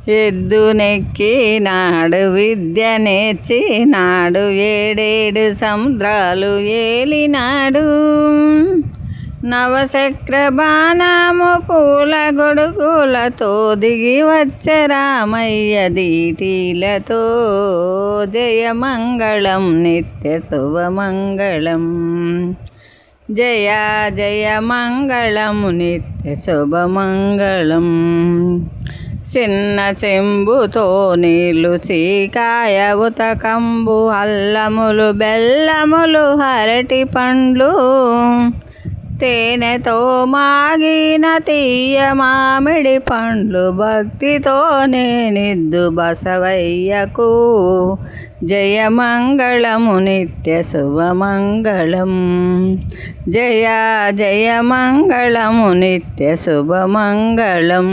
ఎద్దునెక్కినాడు విద్య నేర్చినాడు, ఏడేడు సముద్రాలు ఏలినాడు. నవశక్ర బాణము పూల గొడుగులతో దిగి వచ్చే రామయ్య దీటీలతో. జయమంగళం నిత్య శుభమంగళం, జయ జయ మంగళం నిత్య శుభమంగళం. చిన్న చెంబుతో నీళ్ళు చీకాయ ఉతకంబు, అల్లములు బెల్లములు అరటి పండ్లు, తేనెతో మాగిన తీయ మామిడి పండ్లు, భక్తితో నేనిద్దు బసవయ్యకు. జయమంగళము నిత్య శుభమంగళం, జయ జయ మంగళము నిత్య శుభమంగళం.